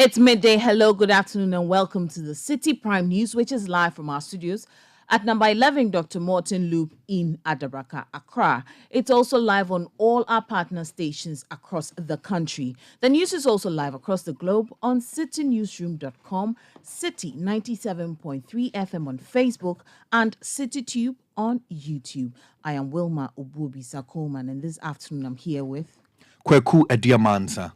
It's midday. Hello, good afternoon, and welcome to the Citi Prime News, which is live from our studios at number 11 Dr. Morton Loop in Adabraka, Accra. It's also live on all our partner stations across the country. The news is also live across the globe on citynewsroom.com, Citi 97.3 FM on Facebook, and CityTube on YouTube. I am Wilma Obubi Sakoman, and this afternoon I'm here with Kweku Ediamansa.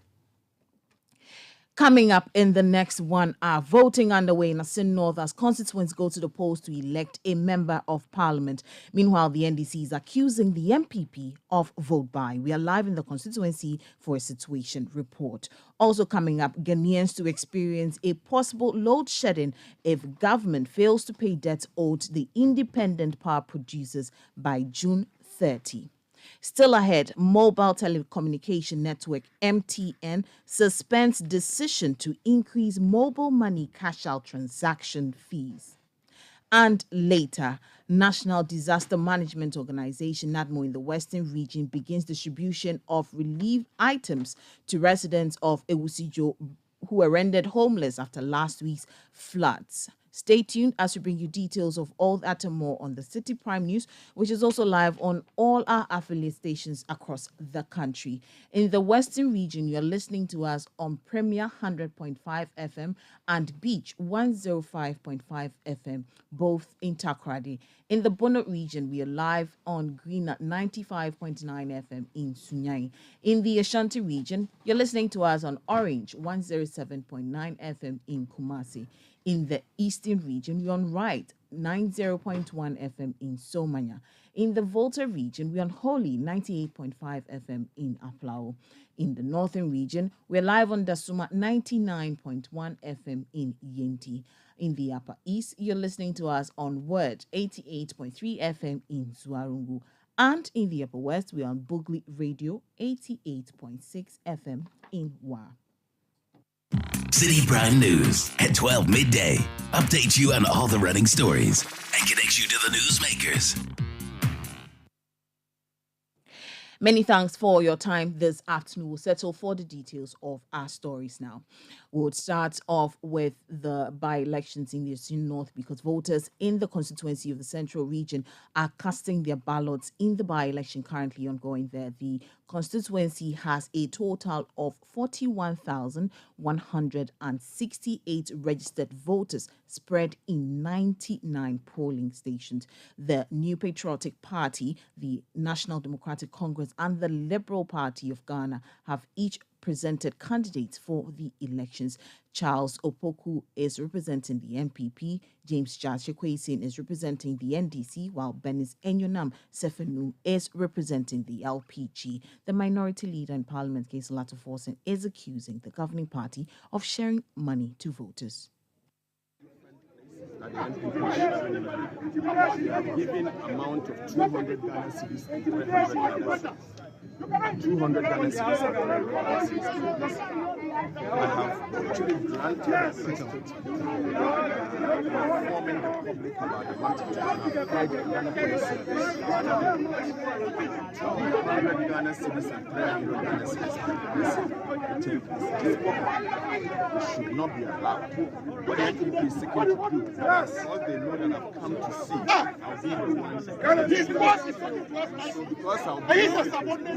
Coming up in the next 1 hour, voting underway in Asin North as constituents go to the polls to elect a member of parliament. Meanwhile, the NDC is accusing the MPP of vote buy. We are live in the constituency for a situation report. Also coming up, Ghanaians to experience a possible load shedding if government fails to pay debts owed to the independent power producers by June 30. Still ahead, mobile telecommunication network MTN suspends decision to increase mobile money cash-out transaction fees. And later, National Disaster Management Organization, NADMO, in the Western region begins distribution of relief items to residents of Ewusijo who were rendered homeless after last week's floods. Stay tuned as we bring you details of all that and more on the Citi Prime News, which is also live on all our affiliate stations across the country. In the Western region, you're listening to us on Premier 100.5 FM and Beach 105.5 FM, both in Takoradi. In the Bonnet region, we are live on Green at 95.9 FM in Sunyai. In the Ashanti region, you're listening to us on Orange 107.9 FM in Kumasi. In the Eastern region, we're on Right 90.1 FM in Somanya. In the Volta region, we're on Holy 98.5 FM in Aflao. In the Northern region, we're live on Dasuma 99.1 FM in Yenti. In the Upper East, you're listening to us on Word 88.3 FM in Zuarungu. And in the Upper West, we're on Bugli Radio 88.6 FM in Wa. Citi Prime News at 12 midday. Updates you on all the running stories and connects you to the newsmakers. Many thanks for your time this afternoon. We'll settle for the details of our stories now. We'll start off with the by-elections in the Asin North because voters in the constituency of the Central Region are casting their ballots in the by-election currently ongoing there. The constituency has a total of 41,168 registered voters spread in 99 polling stations. The New Patriotic Party, the National Democratic Congress, and the Liberal Party of Ghana have each presented candidates for the elections. Charles Opoku is representing the MPP, James Jashekwesin is representing the NDC, while Benis Enyonam Sefenu is representing the LPG. The minority leader in Parliament, Kaisel Atuforsen, is accusing the governing party of sharing money to voters. At the NPP, we have given amount of 200 Ghana cedis and 300 Ghana cedis. 200 Ghana cedis and 300 Ghana cedis. I have actually granted a statement informing the public about the matter and have paid the Ghana Police Service 200 Ghana cedis and 300 Ghana cedis. It should not be allowed. What the NPP is seeking to do, that's what they know that I've come to see. I'll be the one. So because I'll be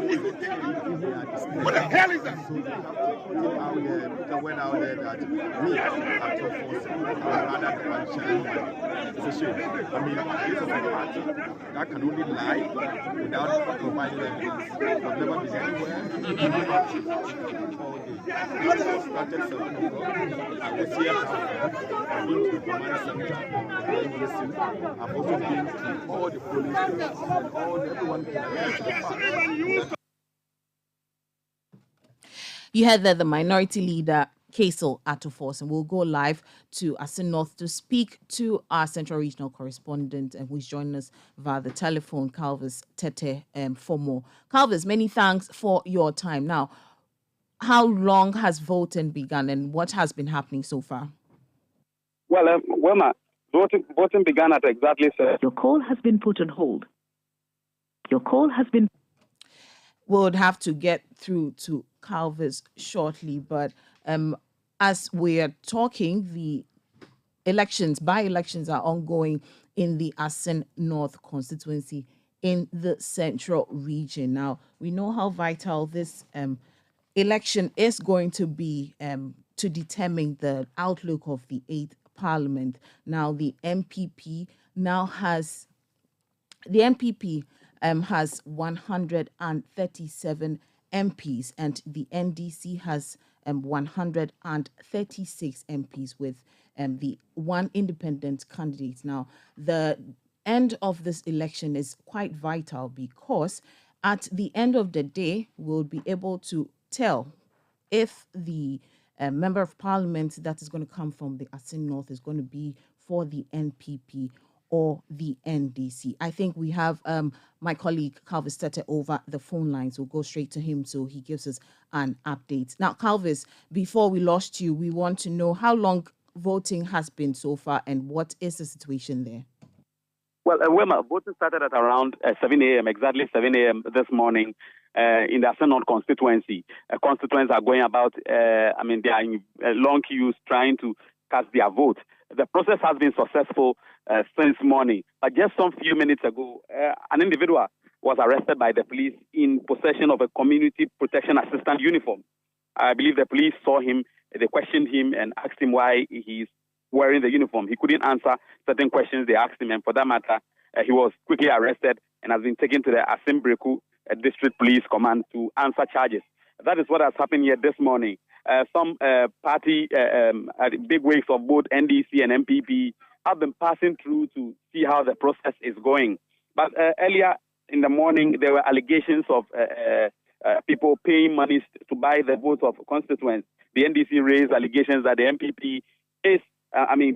what the hell is that? So they have put the word out there that me, after forcing, rather than sharing money. It's a shame. I mean, this is a party that can only lie without providing evidence. I've never been anywhere. All day. I started 7 o'clock. I was here. I've been to the command center. I've also been to all the police stations. Everyone connected to the party. You heard that the minority leader, Kaisel Atuforsen, will go live to Asin North to speak to our Central Regional correspondent and who is joining us via the telephone, Calvis Tete, for more. Calvis, many thanks for your time. Now, how long has voting begun and what has been happening so far? Well, Wilma, voting began at exactly 7. Your call has been put on hold. Your call has been... We'll have to get through to Calvis shortly, but as we are talking, the by-elections are ongoing in the Asin North constituency in the central region. Now, we know how vital this election is going to be to determine the outlook of the 8th Parliament. Now, the MPP has 137 MPs, and the NDC has 136 MPs with the one independent candidate. Now, the end of this election is quite vital because at the end of the day, we'll be able to tell if the member of parliament that is going to come from the Asin North is going to be for the NPP or the NDC. I think we have my colleague Calvis Tete over the phone lines. We'll go straight to him so he gives us an update. Now, Calvis, before we lost you, we want to know how long voting has been so far and what is the situation there? Well, Wilma, voting started at around 7 a.m., exactly 7 a.m. this morning in the Asin North constituency. Constituents are going about, they are in long queues trying to cast their vote. The process has been successful since morning. But just some few minutes ago, an individual was arrested by the police in possession of a community protection assistant uniform. I believe the police saw him, they questioned him and asked him why he's wearing the uniform. He couldn't answer certain questions they asked him, and for that matter, he was quickly arrested and has been taken to the Asin Breku District Police Command to answer charges. That is what has happened here this morning. Some party big wigs of both NDC and MPP have been passing through to see how the process is going. But earlier in the morning, there were allegations of people paying money to buy the votes of constituents. The NDC raised allegations that the MPP is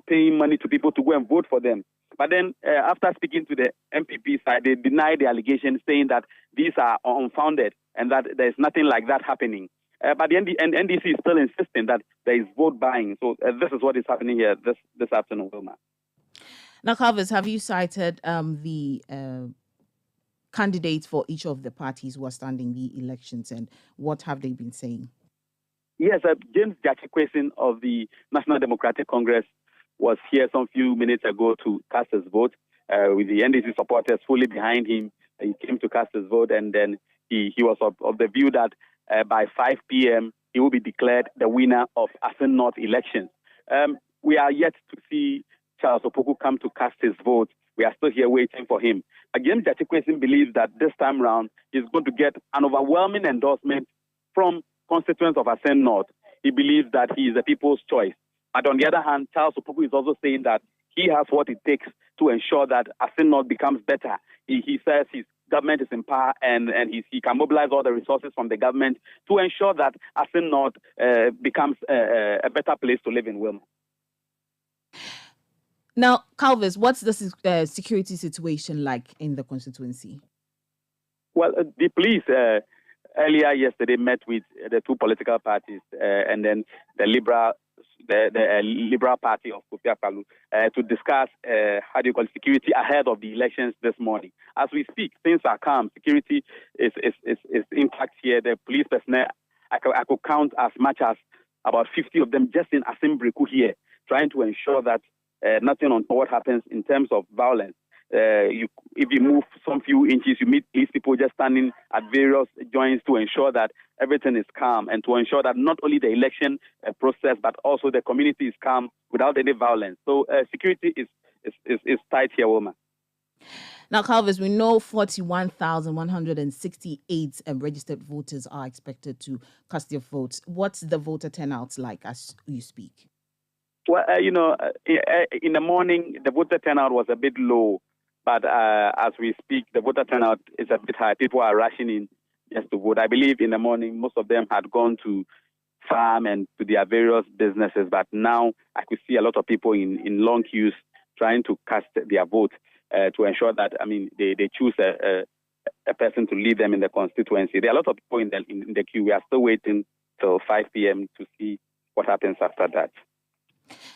paying money to people to go and vote for them. But then after speaking to the MPP side, they denied the allegations, saying that these are unfounded and that there's nothing like that happening. But the NDC is still insisting that there is vote buying. So this is what is happening here this afternoon, Wilma. Now, Calvis, have you cited the candidates for each of the parties who are standing the elections, and what have they been saying? Yes, James Jachikwesin of the National Democratic Congress was here some few minutes ago to cast his vote with the NDC supporters fully behind him. He came to cast his vote, and then he was of the view that by 5 p.m. he will be declared the winner of Asin North elections. We are yet to see Charles Opoku come to cast his vote. We are still here waiting for him. Again, Jachikwesin believes that this time round he's going to get an overwhelming endorsement from constituents of Asin North. He believes that he is the people's choice. But on the other hand, Charles Opoku is also saying that he has what it takes to ensure that Asin North becomes better. He says his government is in power and he can mobilize all the resources from the government to ensure that Asin North becomes a better place to live in, Wilma. Now, Calvis, what's the security situation like in the constituency? Well, the police earlier yesterday met with the two political parties and then the Liberal Party of Kofi Akpaloo to discuss security ahead of the elections this morning. As we speak, things are calm. Security is intact here. The police personnel, I could count as much as about 50 of them just in Asin Breku here, trying to ensure that nothing untoward happens in terms of violence. If you move some few inches, you meet these people just standing at various joints to ensure that everything is calm and to ensure that not only the election process, but also the community is calm without any violence. So security is tight here, Wilma. Now, Calvis, we know 41,168 registered voters are expected to cast their votes. What's the voter turnout like as you speak? Well, in the morning, the voter turnout was a bit low. But as we speak, the voter turnout is a bit high. People are rushing in just to vote. I believe in the morning, most of them had gone to farm and to their various businesses. But now I could see a lot of people in long queues trying to cast their vote to ensure that, they choose a person to lead them in the constituency. There are a lot of people in the queue. We are still waiting till 5 p.m. to see what happens after that.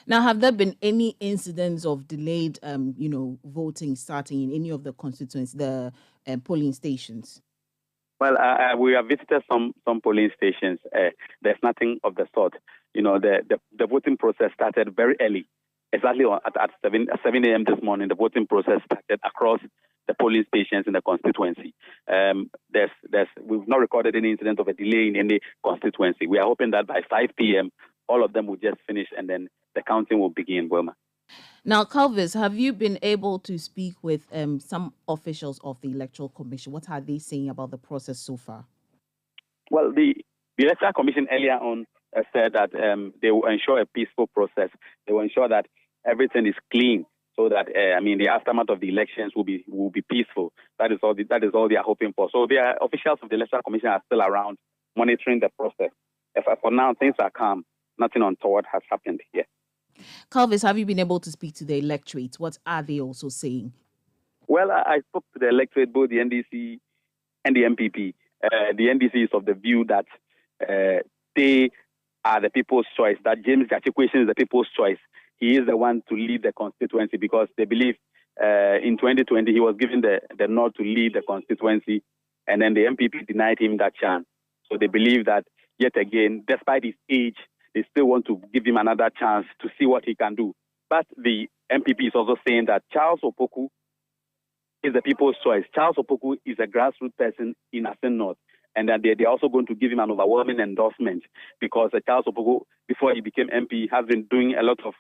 Now, have there been any incidents of delayed, voting starting in any of the constituencies, the polling stations? Well, we have visited some polling stations. There's nothing of the sort. the voting process started very early, exactly at 7 a.m. this morning. The voting process started across the polling stations in the constituency. We've not recorded any incident of a delay in any constituency. We are hoping that by 5 p.m. all of them will just finish and then the counting will begin, Wilma. Now, Calvis, have you been able to speak with some officials of the Electoral Commission? What are they saying about the process so far? Well, the Electoral Commission earlier on said that they will ensure a peaceful process. They will ensure that everything is clean, so that the aftermath of the elections will be peaceful. That is all they are hoping for. So the officials of the Electoral Commission are still around monitoring the process. For now, things are calm. Nothing untoward has happened here. Calvis, have you been able to speak to the electorate? What are they also saying? Well, I spoke to the electorate, both the NDC and the MPP. The NDC is of the view that they are the people's choice, that James Gachikwe is the people's choice. He is the one to lead the constituency because they believe in 2020 he was given the nod to lead the constituency, and then the MPP denied him that chance. So they believe that, yet again, despite his age, they still want to give him another chance to see what he can do. But the MPP is also saying that Charles Opoku is the people's choice. Charles Opoku is a grassroots person in Asen North, and that they're also going to give him an overwhelming endorsement because Charles Opoku, before he became MP, has been doing a lot of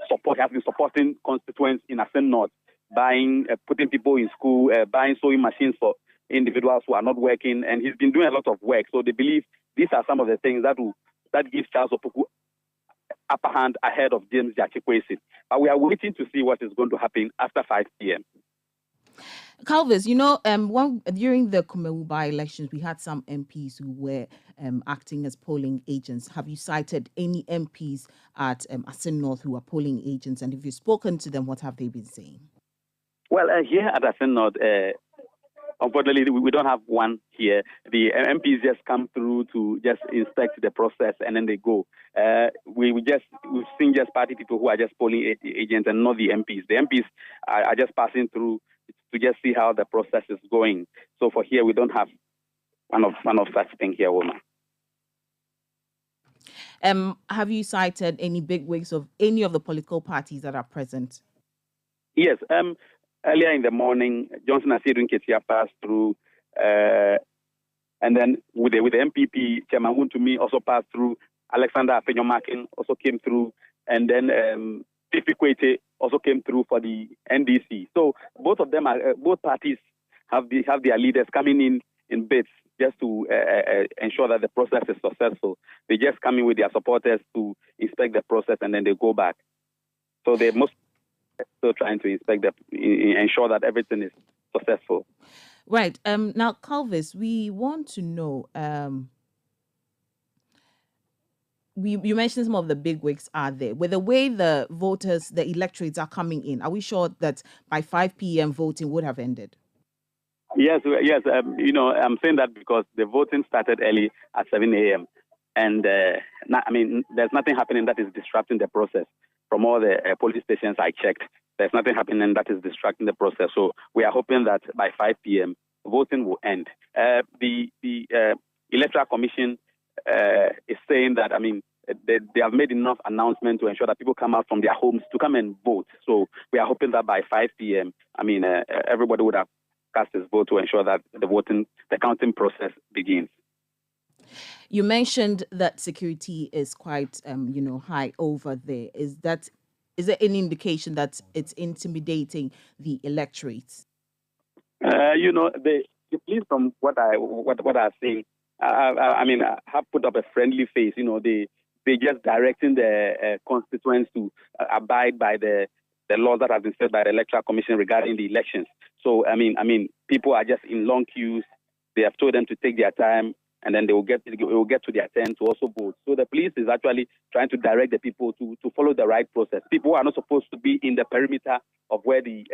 support. He has been supporting constituents in Asen North, putting people in school, buying sewing machines for individuals who are not working, and he's been doing a lot of work. So they believe these are some of the things that gives Charles Opoku upper hand ahead of James Gachikwe. But we are waiting to see what is going to happen after 5 p.m. Calvis, during the Kumewu by-elections, we had some MPs who were acting as polling agents. Have you cited any MPs at Asen North who are polling agents? And if you've spoken to them, what have they been saying? Well, here at Asen North, unfortunately, we don't have one here. The MPs just come through to just inspect the process and then they go. We've seen just party people who are just polling agents and not the MPs. The MPs are just passing through to just see how the process is going. So for here, we don't have one of such thing here, woman. Have you cited any bigwigs of any of the political parties that are present? Yes. Earlier in the morning, Johnson Asiru Nketia passed through, and then with the MPP, Chairman Wuntumi also passed through. Alexander Afenyomakin also came through, and then Fifi Kwete also came through for the NDC. So both parties have their leaders coming in bits just to ensure that the process is successful. They just come in with their supporters to inspect the process, and then they go back. So they must still trying to ensure that everything is successful. Right. Now, Calvis, we want to know. You mentioned some of the bigwigs are there. With the way the electorates are coming in, are we sure that by 5 p.m. voting would have ended? Yes. I'm saying that because the voting started early at 7 a.m. And there's nothing happening that is disrupting the process. From all the police stations I checked, there's nothing happening that is distracting the process. So we are hoping that by 5 p.m. voting will end. The Electoral Commission is saying that they have made enough announcement to ensure that people come out from their homes to come and vote. So we are hoping that by 5 p.m. Everybody would have cast his vote to ensure that the counting process begins. You mentioned that security is quite, high over there. Is there any indication that it's intimidating the electorate? The police, from what I've seen, I have put up a friendly face. They just directing the constituents to abide by the laws that have been set by the Electoral Commission regarding the elections. So people are just in long queues. They have told them to take their time, and then they will get to their turn to also vote. So the police is actually trying to direct the people to follow the right process. People are not supposed to be in the perimeter of where the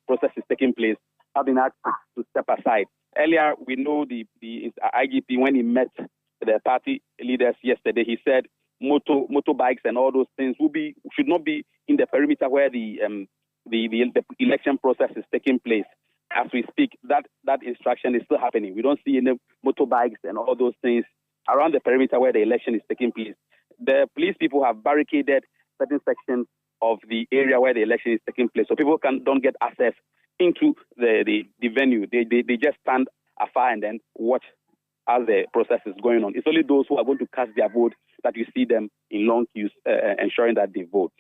process is taking place, have been asked to step aside. Earlier, we know the IGP, when he met the party leaders yesterday, he said motorbikes and all those things should not be in the perimeter where the election process is taking place. As we speak, that instruction is still happening. We don't see any motorbikes and all those things around the perimeter where the election is taking place. The police people have barricaded certain sections of the area where the election is taking place, so people don't get access into the venue. They just stand afar and then watch as the process is going on. It's only those who are going to cast their vote that you see them in long queues, ensuring that they vote.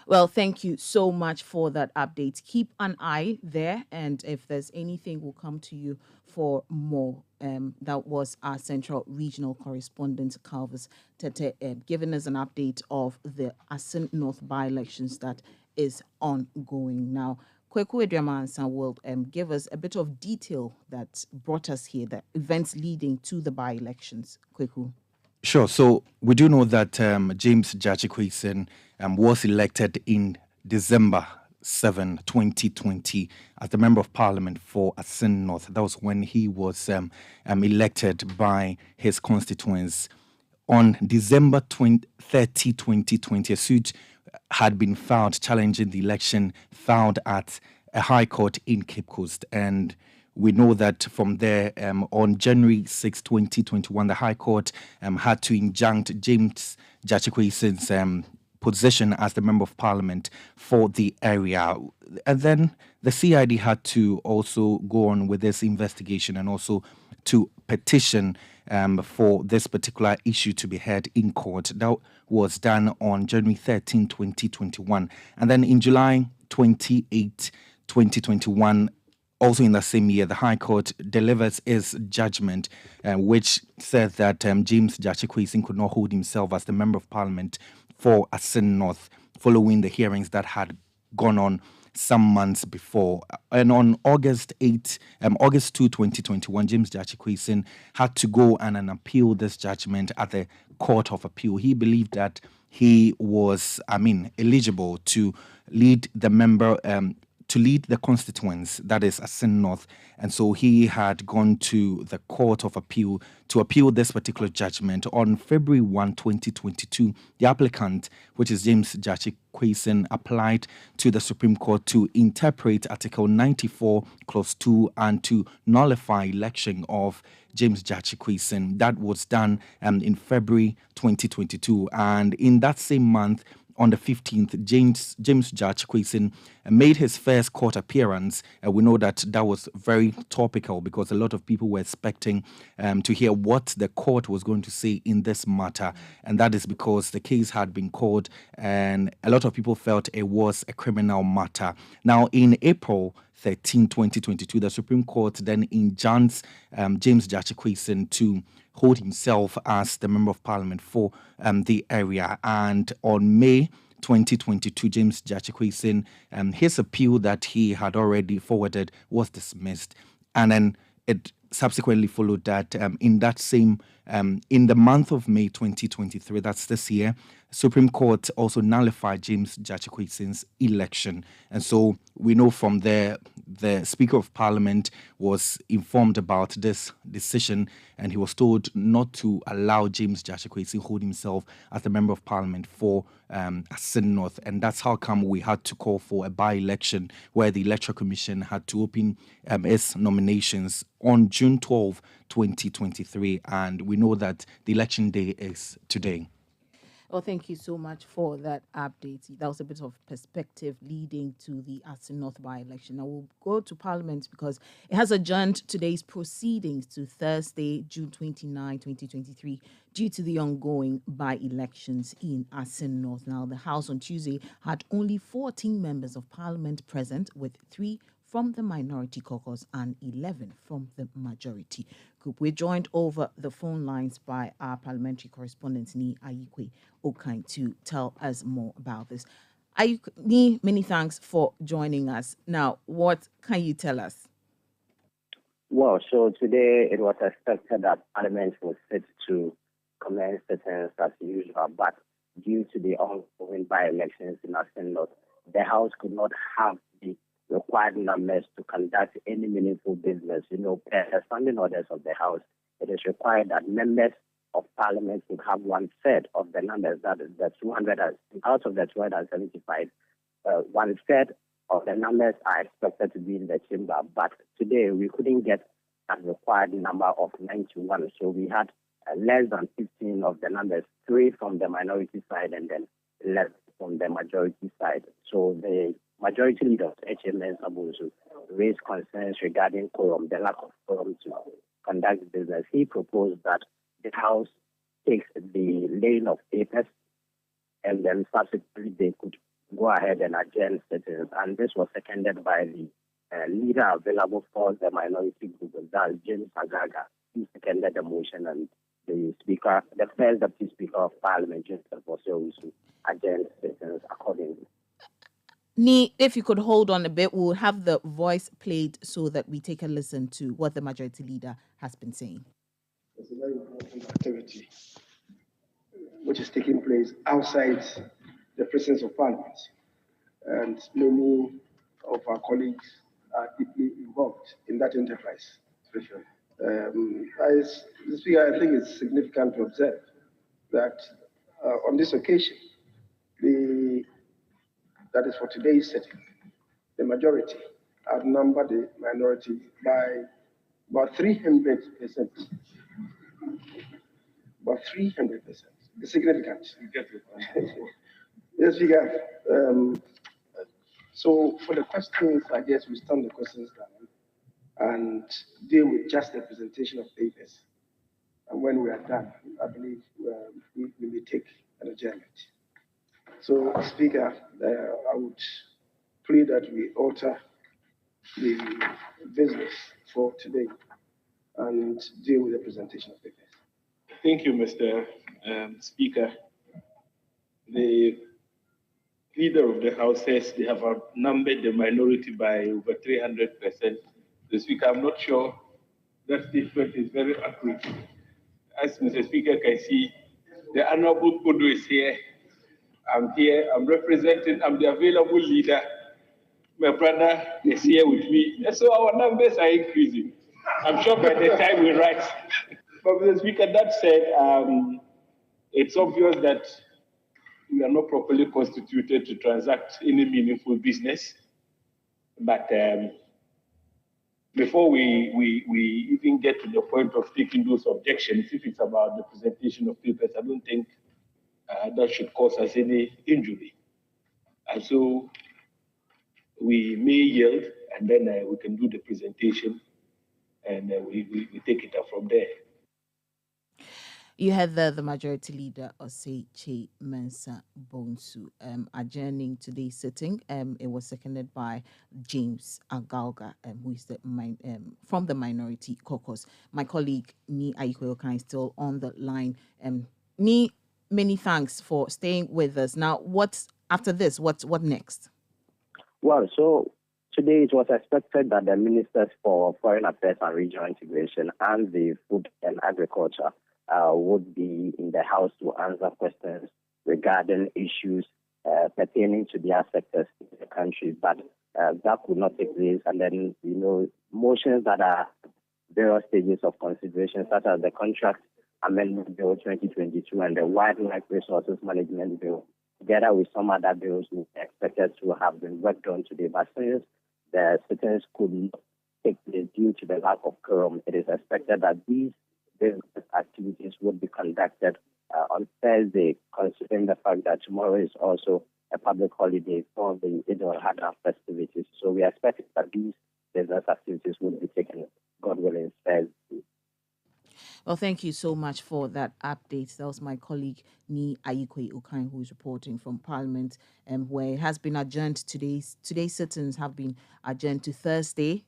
Well, thank you so much for that update. Keep an eye there, and if there's anything, we'll come to you for more. That was our Central Regional Correspondent, Calvis Tete, giving us an update of the Asin North by-elections that is ongoing now. Kweku Ediamansa will give us a bit of detail that brought us here, the events leading to the by-elections. Kweku. Sure. So we do know that James Jachikwason was elected in December 7, 2020 as the Member of Parliament for Asin North. That was when he was elected by his constituents. On December 30, 2020, a suit had been filed challenging the election filed at a high court in Cape Coast. And we know that from there, on January 6, 2021, the High Court had to injunct James Jachikwason's position as the Member of Parliament for the area. And then the CID had to also go on with this investigation and also to petition for this particular issue to be heard in court. That was done on January 13, 2021. And then in July 28, 2021, also in the same year, the High Court delivers its judgment, which said that James Jachikwason could not hold himself as the Member of Parliament for Asin North, following the hearings that had gone on some months before. And on August 2, 2021, James Jachikwason had to go and appeal this judgment at the Court of Appeal. He believed that he was, eligible to lead the member, to lead the constituents, that is Asin North. And so he had gone to the Court of Appeal to appeal this particular judgment. On February 1, 2022, the applicant, which is James Jachikwason, applied to the Supreme Court to interpret Article 94, Clause 2, and to nullify election of James Jachikwason. That was done in February 2022. And in that same month, on the 15th, James Jachikwason made his first court appearance. We know that was very topical because a lot of people were expecting to hear what the court was going to say in this matter. And that is because the case had been called and a lot of people felt it was a criminal matter. Now, in April 13, 2022, the Supreme Court then enjoins James Jachikwason to hold himself as the Member of Parliament for the area. And on May 2022, James Jachikwason, his appeal that he had already forwarded was dismissed. And then it subsequently followed that in that same, in the month of May 2023, that's this year, Supreme Court also nullified James Jachikwason's election. And so we know from there, the Speaker of Parliament was informed about this decision and he was told not to allow James Jachikwason hold himself as the Member of Parliament for Asin North. And that's how come we had to call for a by-election where the Electoral Commission had to open its nominations on June 12, 2023. And we know that the election day is today. Well, thank you so much for that update. That was a bit of perspective leading to the Asin North by-election. Now we'll go to Parliament because it has adjourned today's proceedings to Thursday, June 29, 2023, due to the ongoing by-elections in Asin North. Now, the House on Tuesday had only 14 members of Parliament present, with 3 from the minority caucus and 11 from the majority group. We're joined over the phone lines by our parliamentary correspondent, Ni Ayikwe Okain, to tell us more about this. Ni, many thanks for joining us. Now, what can you tell us? Well, so today it was expected that Parliament would sit to commence sessions as usual, but due to the ongoing by-elections in Asin North, the House could not have the required numbers to conduct any meaningful business. Per the standing orders of the House, it is required that members of Parliament would have 1/3 of the numbers, that is the 200, out of the 275, 1/3 of the numbers are expected to be in the chamber. But today we couldn't get that required a number of 91. So we had less than 15 of the numbers, 3 from the minority side and then less from the majority side. So the majority leader, HMN Sabusu, raised concerns regarding quorum, the lack of quorum to conduct business. He proposed that the House takes the laying of papers and then subsequently they could go ahead and adjourn sittings. And this was seconded by the leader available for the minority group, that's James Agaga. He seconded the motion, and the speaker, the first deputy speaker of parliament, James Agaga, adjourned sittings accordingly. Ni, if you could hold on a bit, we'll have the voice played so that we take a listen to what the majority leader has been saying. It's a very important activity which is taking place outside the presence of Parliament. And many of our colleagues are deeply involved in that enterprise. As the Speaker, I think it's significant to observe that on this occasion, that is for today's setting, the majority outnumbered the minority by about 300%. About 300%. It's significant. Yes, Speaker. So for the questions, I guess we stand the questions down and deal with just the presentation of papers. And when we are done, I believe we will take an adjournment. So, Speaker, I would plead that we alter the business for today and deal with the presentation of papers. Thank you, Mr. Speaker. The leader of the House says they have outnumbered the minority by over 300%. The Speaker, I'm not sure that statement is very accurate. As Mr. Speaker can see, the Honorable Podo is here. I'm here, I'm representing, I'm the available leader. My brother is here with me. And so our numbers are increasing. I'm sure by the time we write. But Mr. Speaker, that said, it's obvious that we are not properly constituted to transact any meaningful business. But before we even get to the point of taking those objections, if it's about the presentation of papers, I don't think that should cause us any injury. And so we may yield, and then we can do the presentation, and we take it up from there. You had the majority leader, Osei Mensah Bonsu, adjourning today's sitting. It was seconded by James Agalga, who is from the minority caucus. My colleague, Ni Aikoyokan, is still on the line. Ni, many thanks for staying with us. Now, after this? What next? Well, so today it was expected that the ministers for Foreign Affairs and Regional Integration and the Food and Agriculture would be in the House to answer questions regarding issues pertaining to their sectors in the country, but that could not take place. And then, motions that are various stages of consideration, such as the Contract Amendment Bill 2022 and the Wildlife Resources Management Bill, together with some other bills, we expected to have been worked on today. But since the sittings could not take place due to the lack of quorum, it is expected that these business activities would be conducted on Thursday, considering the fact that tomorrow is also a public holiday for the Eid al-Adha festivities. So we expect that these business activities would be taken, God willing, Thursday. Well, thank you so much for that update. That was my colleague, Ni Aikoyokan, who is reporting from Parliament, where it has been adjourned. Today's sittings have been adjourned to Thursday,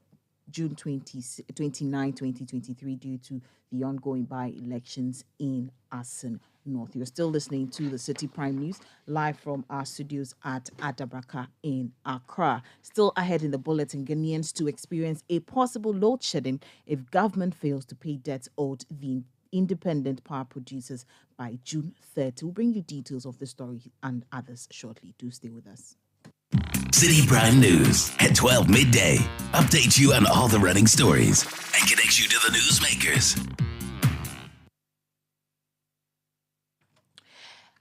June 29, 2023, due to the ongoing by-elections in Asin North. You're still listening to the Citi Prime News, live from our studios at Adabraka in Accra. Still ahead in the bulletin, Ghanaians to experience a possible load shedding if government fails to pay debts owed the independent power producers by June 30. We'll bring you details of the story and others shortly. Do stay with us. Citi Prime News at 12 midday. Updates you on all the running stories and connects you to the newsmakers.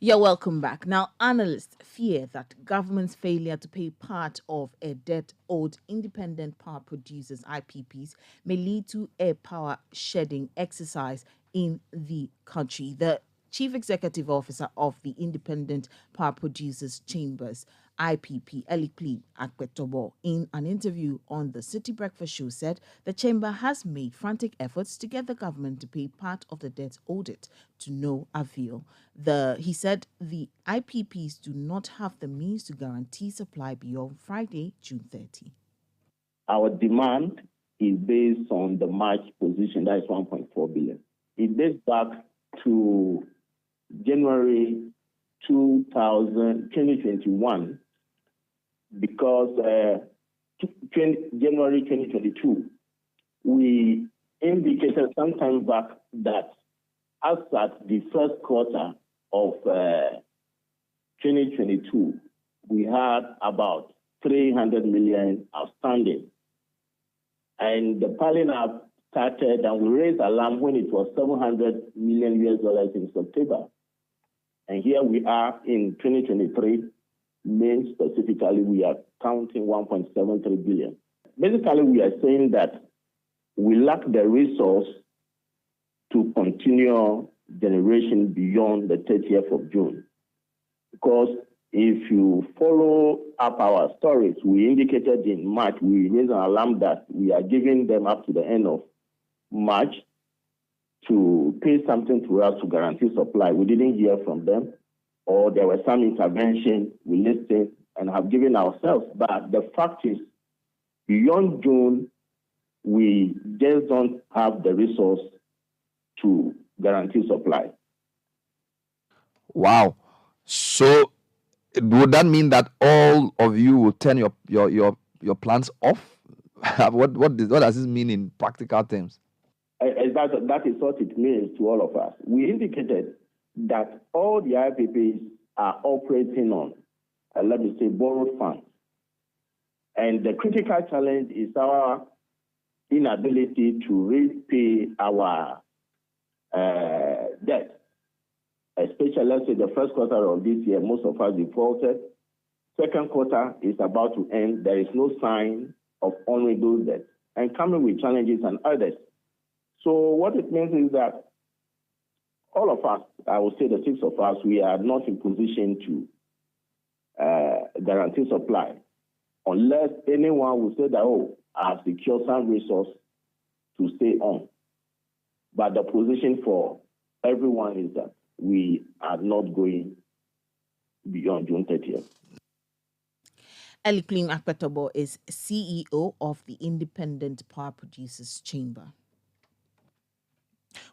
You're welcome back. Now, analysts fear that government's failure to pay part of a debt owed independent power producers (IPPs) may lead to a power shedding exercise in the country. The Chief Executive Officer of the Independent Power Producers Chambers (IPP), Elikli Akpetobo, in an interview on the City Breakfast Show, said the chamber has made frantic efforts to get the government to pay part of the debt owed it, to no avail. He said the IPPs do not have the means to guarantee supply beyond Friday, June 30. Our demand is based on the March position, that is 1.4 billion. It dates back to January 2021 because January 2022, we indicated some time back that as at the first quarter of 2022, we had about 300 million outstanding. And the piling up started, and we raised alarm when it was $700 million in September. And here we are in 2023, May specifically, we are counting 1.73 billion. Basically, we are saying that we lack the resource to continue generation beyond the 30th of June. Because if you follow up our stories, we indicated in March, we raised an alarm that we are giving them up to the end of March to pay something to us to guarantee supply. We didn't hear from them, or there was some intervention, we listened and have given ourselves. But the fact is, beyond June, we just don't have the resource to guarantee supply. Wow. So would that mean that all of you will turn your plants off? What does this mean in practical terms? That is what it means to all of us. We indicated that all the IPPs are operating on, let me say, borrowed funds. And the critical challenge is our inability to repay our debt. Especially, let's say, the first quarter of this year, most of us defaulted. Second quarter is about to end. There is no sign of honoring those debts and coming with challenges and others. So what it means is that all of us, I would say the six of us, we are not in position to guarantee supply unless anyone will say that, oh, I've secured some resource to stay on. But the position for everyone is that we are not going beyond June 30th. Elikli Akpetobo is CEO of the Independent Power Producers Chamber.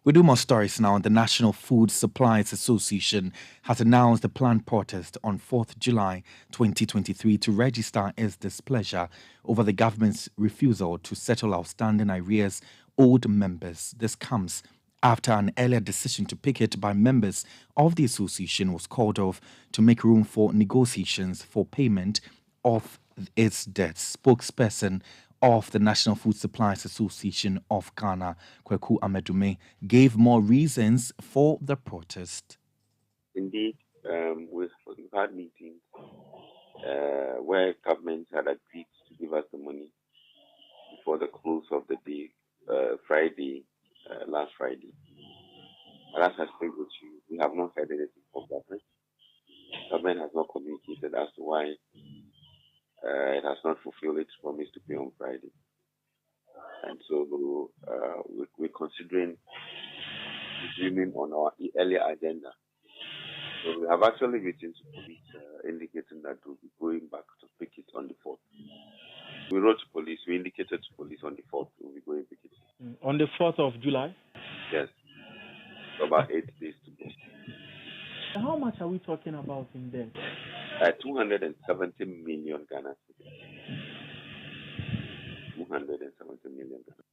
We do more stories now. The National Food Suppliers Association has announced a planned protest on 4th July 2023 to register its displeasure over the government's refusal to settle outstanding arrears owed members. This comes after an earlier decision to picket by members of the association was called off to make room for negotiations for payment of its debts. Spokesperson of the National Food Suppliers Association of Ghana, Kweku Amedume, gave more reasons for the protest. Indeed, we've had meetings where government had agreed to give us the money before the close of the day, last Friday. And as I speak with you, we have not heard anything from government. Government has not communicated as to why it has not fulfilled its promise to pay on Friday. And so we're considering resuming on our earlier agenda. So we have actually written to police indicating that we'll be going back to pick it on the 4th. We wrote to police, we indicated to police on the 4th we'll be going to pick it. On the 4th of July? Yes. So about 8 days to go. How much are we talking about in debt? 270 million Ghana cedis. 270 million Ghana.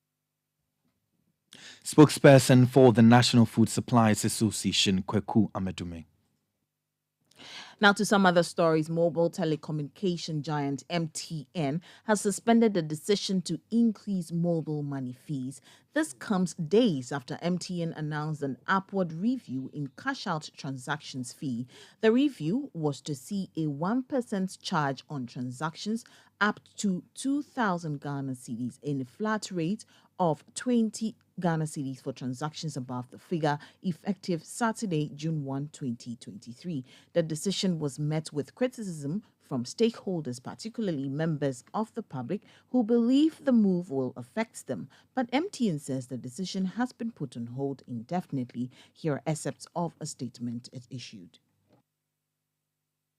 Spokesperson for the National Food Suppliers Association, Kweku Amedume. Now to some other stories. Mobile telecommunication giant MTN has suspended the decision to increase mobile money fees. This comes days after MTN announced an upward review in cash-out transactions fee. The review was to see a 1% charge on transactions up to 2,000 Ghana cedis in a flat rate of 20 Ghana cedis for transactions above the figure, effective Saturday, June 1, 2023. The decision was met with criticism from stakeholders, particularly members of the public, who believe the move will affect them. But MTN says the decision has been put on hold indefinitely. Here are excerpts of a statement it issued.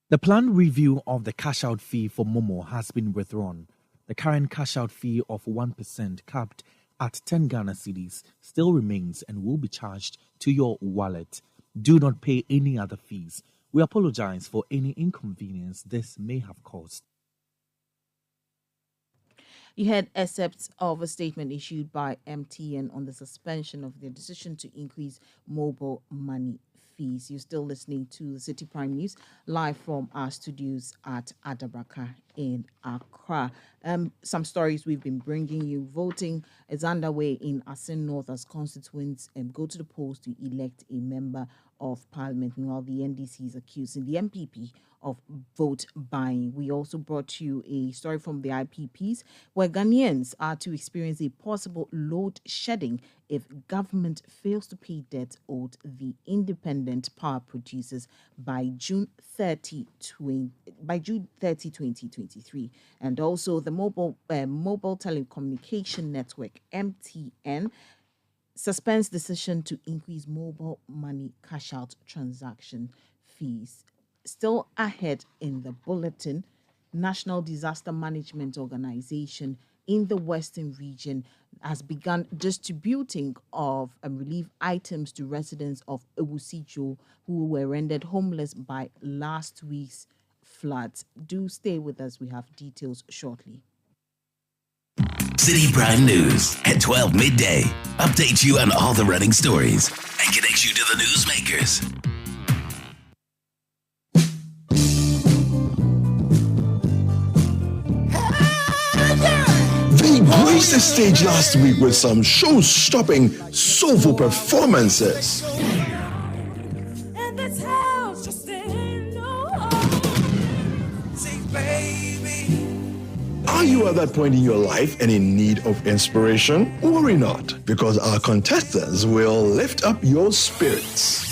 The planned review of the cash-out fee for Momo has been withdrawn. The current cash-out fee of 1% capped at 10 Ghana cedis still remains and will be charged to your wallet. Do not pay any other fees. We apologize for any inconvenience this may have caused. You had excerpts of a statement issued by MTN on the suspension of their decision to increase mobile money fees. You're still listening to the Citi Prime News live from our studios at Adabraka in Accra. Some stories we've been bringing you. Voting is underway in Asin North as constituents go to the polls to elect a member of parliament. Meanwhile, the NDC is accusing the MPP of vote buying. We also brought you a story from the IPPs where Ghanaians are to experience a possible load shedding if government fails to pay debt owed the independent power producers by June 30, 2023. And also the mobile telecommunication network MTN suspends decision to increase mobile money cash out transaction fees. Still ahead in the bulletin, National Disaster Management Organization in the Western region has begun distributing of relief items to residents of Ewusijo who were rendered homeless by last week's floods. Do stay with us. We have details shortly. Citi Prime News at 12 midday updates you on all the running stories and connects you to the newsmakers. They graced the stage last week with some show-stopping, soulful performances. Are you at that point in your life and in need of inspiration? Worry not, because our contestants will lift up your spirits.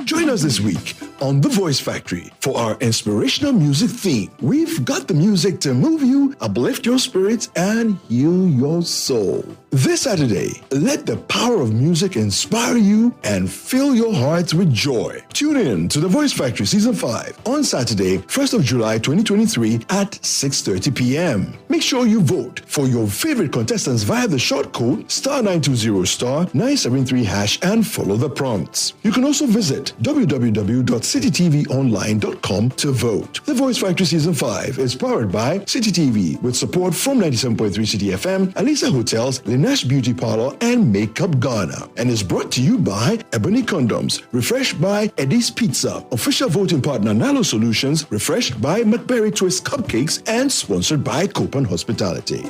Join us this week on The Voice Factory for our inspirational music theme. We've got the music to move you, uplift your spirits, and heal your soul. This Saturday, let the power of music inspire you and fill your hearts with joy. Tune in to The Voice Factory Season 5 on Saturday, 1st of July 2023 at 6:30 p.m. Make sure you vote for your favorite contestants via the short code *920*973# and follow the prompts. You can also visit www.citytvonline.com to vote. The Voice Factory Season 5 is powered by Citi TV with support from 97.3 City FM, Alisa Hotels, Nash Beauty Parlor, and Makeup Ghana, and is brought to you by Ebony Condoms, refreshed by Eddie's Pizza, official voting partner Nalo Solutions, refreshed by McBerry Twist Cupcakes, and sponsored by Copan Hospitality.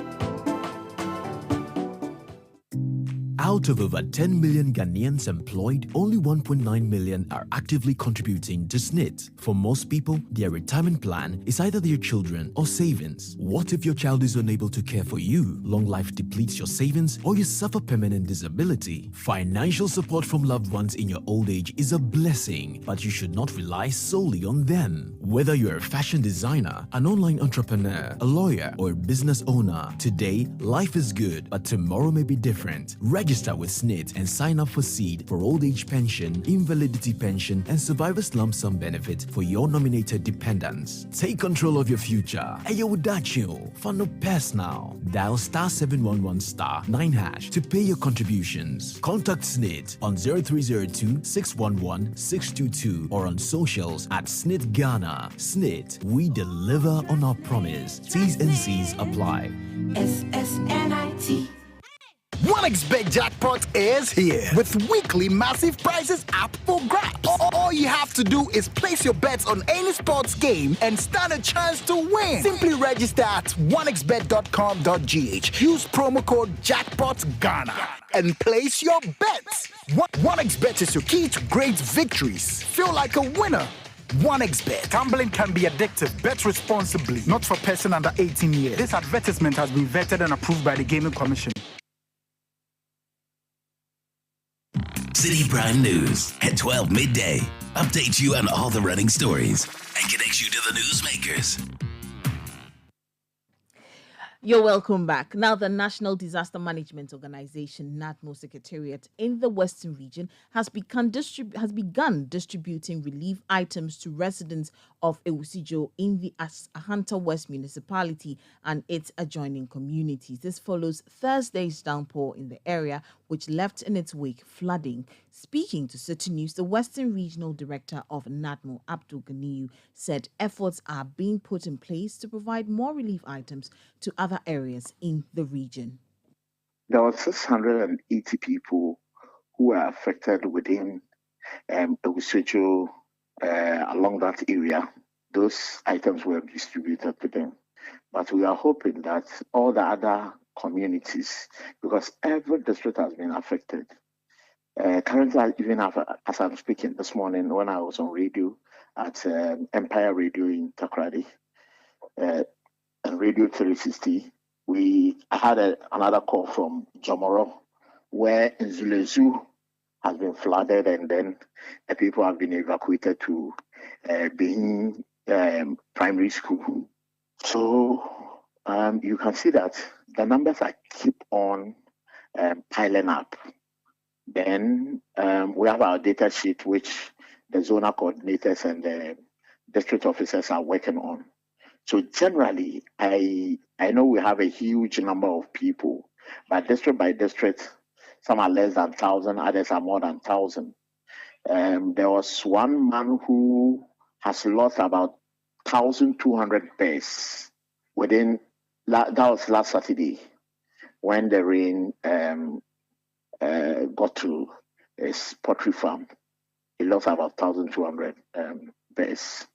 Out of over 10 million Ghanaians employed, only 1.9 million are actively contributing to SNIT. For most people, their retirement plan is either their children or savings. What if your child is unable to care for you? Long life depletes your savings, or you suffer permanent disability. Financial support from loved ones in your old age is a blessing, but you should not rely solely on them. Whether you're a fashion designer, an online entrepreneur, a lawyer, or a business owner, today, life is good, but tomorrow may be different. Register with SNIT and sign up for SEED for old age pension, invalidity pension, and survivor's lump sum benefit for your nominated dependents. Take control of your future. Ayowudachu, Fano Pass now. Dial *711*9# to pay your contributions. Contact SNIT on 0302 611 622 or on socials at SNIT Ghana. SNIT, we deliver on our promise. T's and C's apply. SSNIT. 1xBet jackpot is here with weekly massive prizes up for grabs. All you have to do is place your bets on any sports game and stand a chance to win. Simply register at 1xbet.com.gh. Use promo code JackpotGhana and place your bets. 1xBet is your key to great victories. Feel like a winner. 1xBet. Gambling can be addictive. Bet responsibly. Not for person under 18 years. This advertisement has been vetted and approved by the Gaming Commission. Citi Prime News at 12 midday. Updates you on all the running stories and connects you to the newsmakers. You're welcome back. Now, the National Disaster Management Organization, NADMO Secretariat in the Western region has begun distributing relief items to residents of Ewusijo in the Ahanta West municipality and its adjoining communities. This follows Thursday's downpour in the area, which left in its wake flooding. Speaking to Citi News, the Western Regional Director of NADMO, Abdul Ganiyu, said efforts are being put in place to provide more relief items to other areas in the region. There were 680 people who were affected within Ewusijo along that area. Those items were distributed to them. But we are hoping that all the other communities, because every district has been affected. Currently, even as I'm speaking this morning, when I was on radio at Empire Radio in Takrady and Radio 360, I had another call from Jomoro, where Nzulezu has been flooded, and then the people have been evacuated to Benin Primary School. So you can see that the numbers are keep on piling up. Then we have our data sheet, which the zonal coordinators and the district officers are working on. So generally, I know we have a huge number of people, but district by district, some are less than 1,000, others are more than 1,000. There was one man who has lost about 1,200 pairs within, that was last Saturday, when the rain got to his poultry farm. He lost about 1,200 pairs.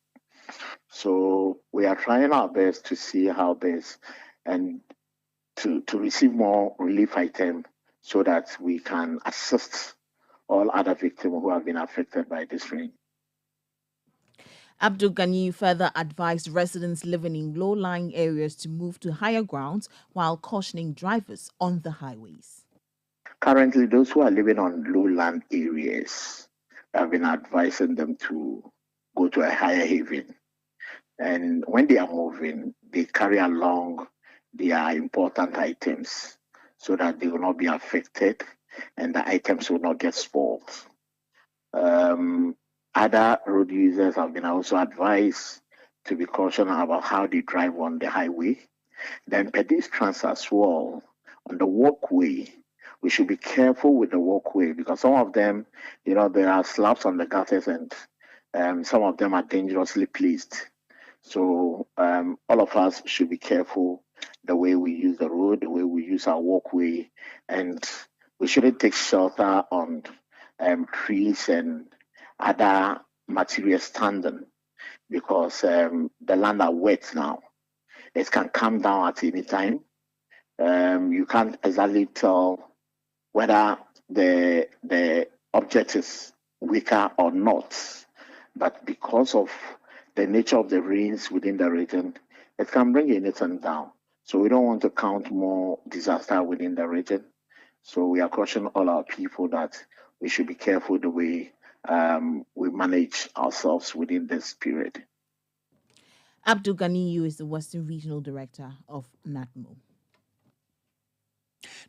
So we are trying our best to see how best and to receive more relief items so that we can assist all other victims who have been affected by this rain. Abdul Ghani further advised residents living in low-lying areas to move to higher grounds while cautioning drivers on the highways. Currently, those who are living on lowland areas have been advising them to go to a higher haven. And when they are moving, they carry along their important items so that they will not be affected and the items will not get spoiled. Other road users have been also advised to be cautious about how they drive on the highway. Then pedestrians as well, on the walkway, we should be careful with the walkway because some of them, there are slabs on the gutters and some of them are dangerously placed. So all of us should be careful the way we use the road, the way we use our walkway, and we shouldn't take shelter on trees and other materials standing because the land are wet now. It can come down at any time. You can't exactly tell whether the object is weaker or not, but because of the nature of the rains within the region, it can bring anything down. So we don't want to count more disaster within the region. So we are cautioning all our people that we should be careful the way we manage ourselves within this period. Abdul Ganiyu is the Western Regional Director of NADMO.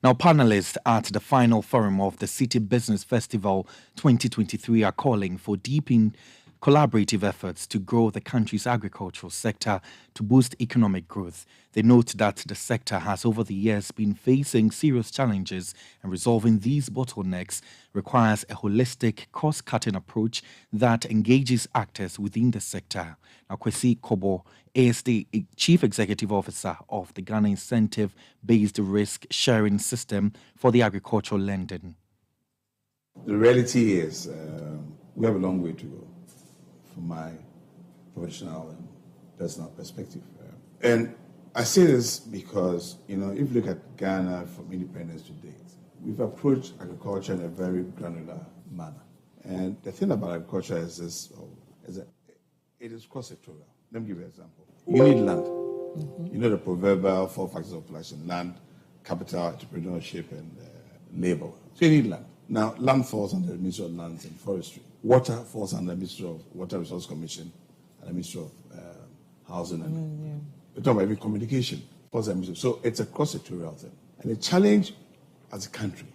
Now, panelists at the final forum of the City Business Festival 2023 are calling for deepening collaborative efforts to grow the country's agricultural sector to boost economic growth. They note that the sector has over the years been facing serious challenges, and resolving these bottlenecks requires a holistic, cost-cutting approach that engages actors within the sector. Now, Kwesi Kobo is the Chief Executive Officer of the Ghana Incentive-Based Risk Sharing System for the Agricultural Lending. The reality is we have a long way to go from my professional and personal perspective. And I say this because, if you look at Ghana from independence to date, we've approached agriculture in a very granular manner. And the thing about agriculture is this, is that it is cross-sectorial. Let me give you an example. You need land. You know the proverbial 4 factors of production: land, capital, entrepreneurship, and labor. So you need land. Now, land falls under the Ministry of Lands and Forestry. Water falls under the Ministry of Water Resource Commission and the Ministry of Housing. And we're talking about even communication. Falls under the Ministry. So it's a cross-sectorial thing. And the challenge as a country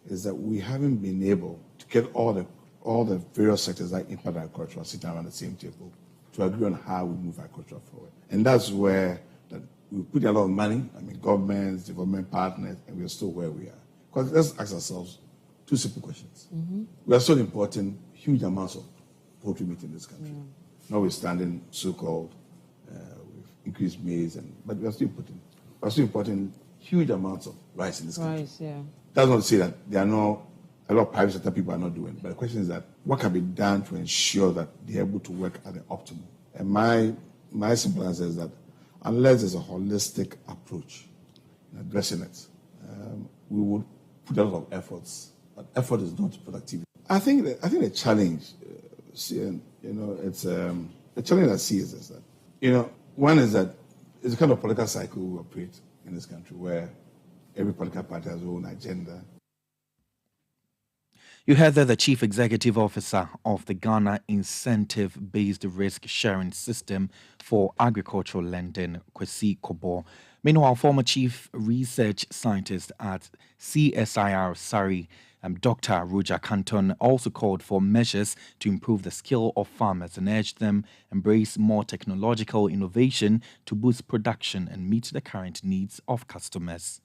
is that we haven't been able to get all the various sectors that impact agriculture sitting around the same table to agree on how we move agriculture forward. And that's where we put a lot of money, governments, development partners, and we're still where we are. Because let's ask ourselves 2 simple questions. We are still importing huge amounts of poultry meat in this country. Notwithstanding so-called we've increased maize, but we are still importing huge amounts of rice in this country. That's not to say that there are no a lot of private sector people are not doing. But the question is that what can be done to ensure that they're able to work at the optimum? And my simple answer is that unless there's a holistic approach in addressing it, we would put a lot of efforts. But effort is not productivity. I think the challenge, it's the challenge I see is that, one is that it's a kind of political cycle we operate in this country where every political party has its own agenda. You heard there the Chief Executive Officer of the Ghana Incentive-Based Risk Sharing System for Agricultural Lending, Kwesi Kobo. Meanwhile, former Chief Research Scientist at CSIR Surrey, Dr. Roger Canton, also called for measures to improve the skill of farmers and urged them embrace more technological innovation to boost production and meet the current needs of customers.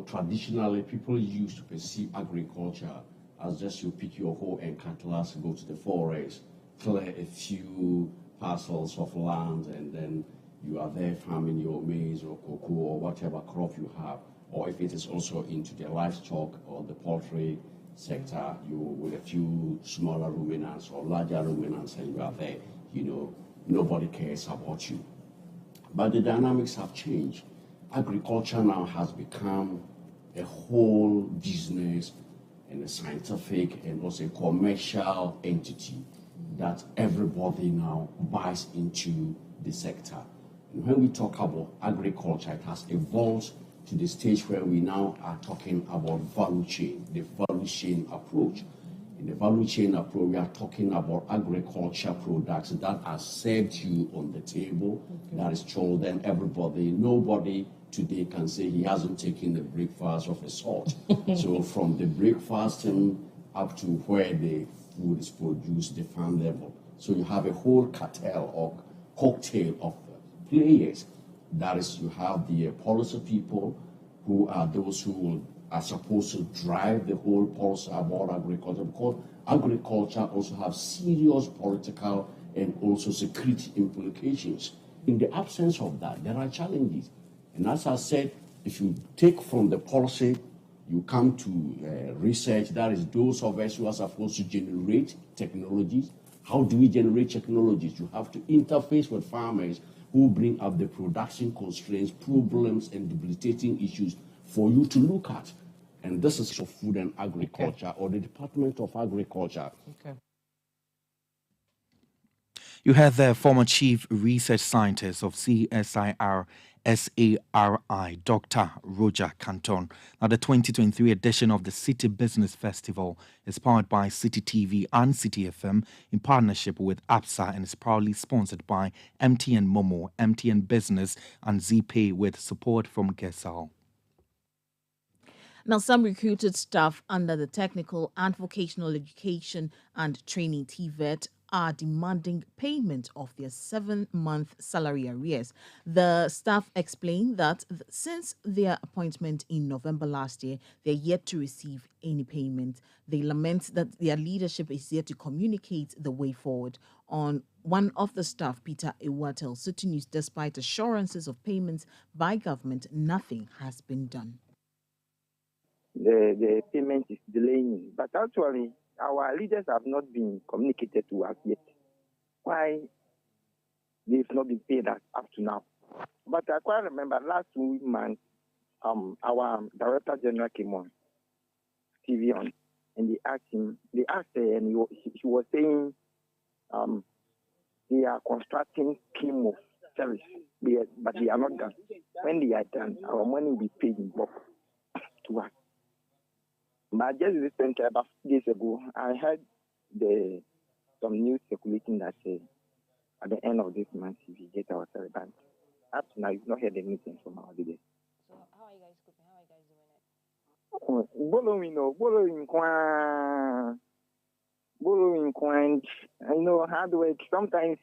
Traditionally, people used to perceive agriculture as just you pick your hoe and cutlass, go to the forest, clear a few parcels of land, and then you are there farming your maize or cocoa or whatever crop you have. Or if it is also into the livestock or the poultry sector, you with a few smaller ruminants or larger ruminants, and you are there, nobody cares about you. But the dynamics have changed. Agriculture now has become a whole business and a scientific and also a commercial entity that everybody now buys into the sector. And when we talk about agriculture, it has evolved to the stage where we now are talking about value chain, the value chain approach. In the value chain approach, we are talking about agriculture products that are served to you on the table, that is chosen everybody. Nobody today can say he hasn't taken the breakfast of a sort. So from the breakfast up to where the food is produced, the farm level. So you have a whole cartel or cocktail of players. That is, you have the policy people who are those who are supposed to drive the whole policy about agriculture, because agriculture also has serious political and also security implications. In the absence of that, there are challenges. And as I said, if you take from the policy, you come to research, that is those of us who are supposed to generate technologies. How do we generate technologies? You have to interface with farmers who bring up the production constraints, problems, and debilitating issues for you to look at. And this is for food and agriculture or the Department of Agriculture. You heard the former Chief Research Scientist of CSIR SARI, Dr. Roger Canton. Now, the 2023 edition of the City Business Festival is powered by Citi TV and Citi FM in partnership with APSA and is proudly sponsored by MTN Momo, MTN Business, and ZPay with support from Gesal. Now, some recruited staff under the Technical and Vocational Education and Training TVET are demanding payment of their 7-month salary arrears. The staff explained that since their appointment in November last year, they're yet to receive any payment. They lament that their leadership is yet to communicate the way forward. On one of the staff, Peter Ewa, tells Citi News, despite assurances of payments by government, nothing has been done. The payment is delaying, but actually our leaders have not been communicated to us yet. Why they've not been paid us up to now? But I quite remember last month, our Director General came on TV and they asked her, and he was saying they are constructing scheme of service, but they are not done. When they are done, our money will be paid in bulk to us. But just recently, about 2 days ago, I heard some news circulating that at the end of this month, if we get our salary back. Up to now, you've not heard anything from our leaders. So how are you guys coping? How are you guys doing it? Borrowing coins. I know hard work. Sometimes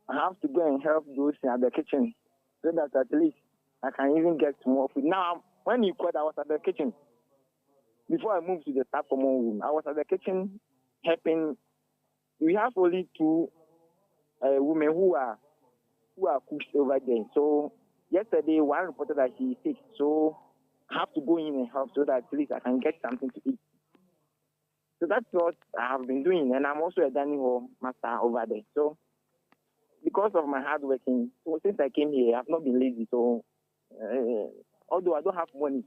I have to go and help those at the kitchen so that at least I can even get more food. Now, when you called, I was at the kitchen. Before I moved to the staff common room, I was at the kitchen helping. We have only 2 women who are cooks over there. So yesterday, one reported that she is sick. So I have to go in and help so that at least I can get something to eat. So that's what I have been doing. And I'm also a dining hall master over there. So because of my hard working, so since I came here, I've not been lazy. So although I don't have money,